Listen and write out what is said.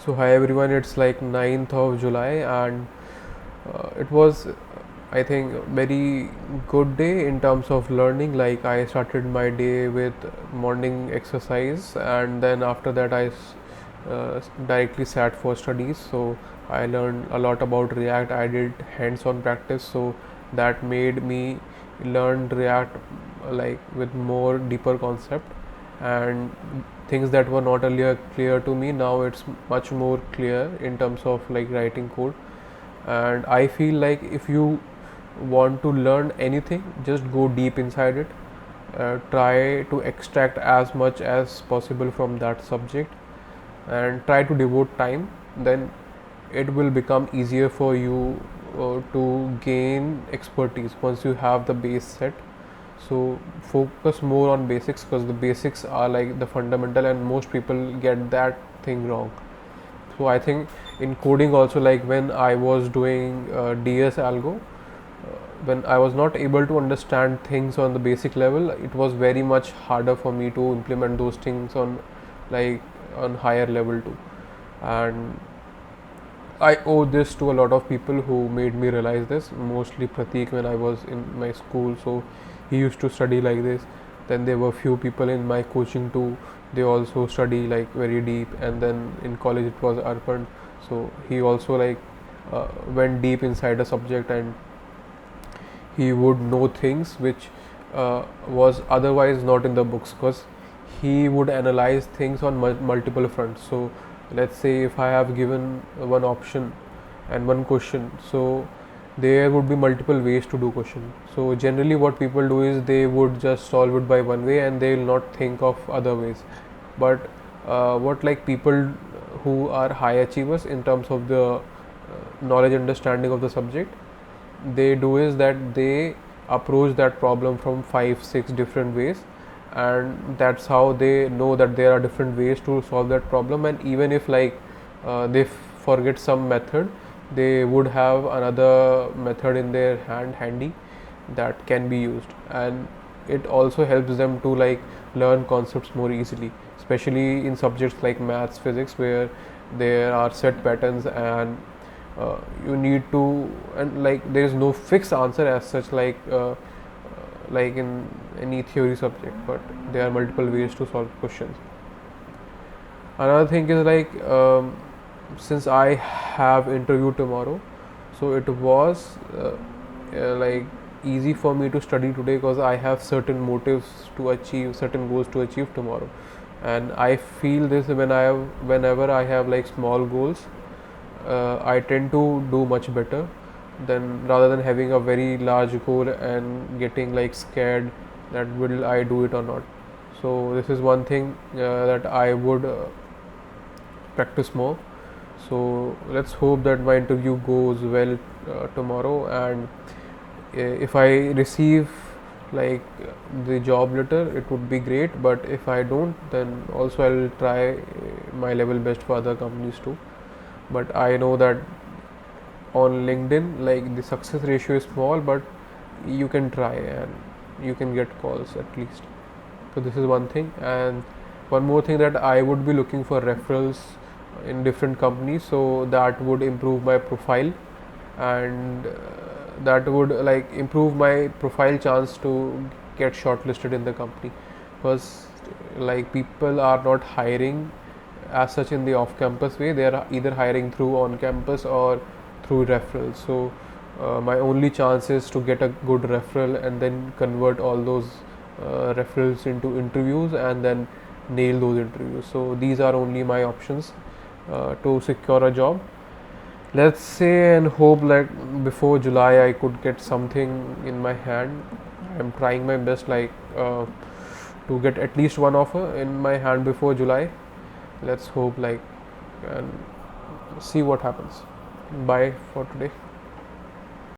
So hi everyone, it's like 9th of July and it was I think very good day in terms of learning. Like I started my day with morning exercise and then after that directly sat for studies. So I learned a lot about React. I did hands-on practice, so that made me learn React like with more deeper concept and things that were not earlier clear to me, now it's much more clear in terms of like writing code. And I feel like if you want to learn anything, just go deep inside it, try to extract as much as possible from that subject and try to devote time, then it will become easier for you to gain expertise once you have the base set. So focus more on basics because the basics are like the fundamental and most people get that thing wrong. So I think in coding also, like when I was doing DS algo, when I was not able to understand things on the basic level, it was very much harder for me to implement those things on like on higher level too. And I owe this to a lot of people who made me realize this, mostly Pratik when I was in my school. So he used to study like this. Then there were few people in my coaching too. They also study like very deep. And then in college it was Arpan. So he also like went deep inside a subject and he would know things which was otherwise not in the books because he would analyze things on multiple fronts. So let's say if I have given one option and one question, so there would be multiple ways to do question. So generally what people do is they would just solve it by one way and they will not think of other ways. But what like people who are high achievers in terms of the knowledge understanding of the subject, they do is that they approach that problem from 5-6 different ways, and that's how they know that there are different ways to solve that problem. And even if like they forget some method, they would have another method in their handy that can be used, and it also helps them to like learn concepts more easily, especially in subjects like maths, physics, where there are set patterns and you need to, and like there is no fixed answer as such, like in any theory subject, but there are multiple ways to solve questions. Another thing is like since I have interview tomorrow, so it was like easy for me to study today because I have certain motives to achieve, certain goals to achieve tomorrow. And I feel this whenever I have like small goals, I tend to do much better than rather than having a very large goal and getting like scared that will I do it or not. So this is one thing that I would practice more. So let's hope that my interview goes well tomorrow, and if I receive like the job letter, it would be great. But if I don't, then also I'll try my level best for other companies too. But I know that on LinkedIn, like the success ratio is small, but you can try and you can get calls at least. So this is one thing. And one more thing, that I would be looking for referrals in different companies, so that would improve my profile, and that would like improve my profile chance to get shortlisted in the company, because like people are not hiring as such in the off campus way. They are either hiring through on campus or through referrals. So my only chance is to get a good referral and then convert all those referrals into interviews and then nail those interviews. So these are only my options to secure a job. Let's say and hope like before July I could get something in my hand. I'm trying my best like to get at least one offer in my hand before July. Let's hope like and see what happens. Bye for today.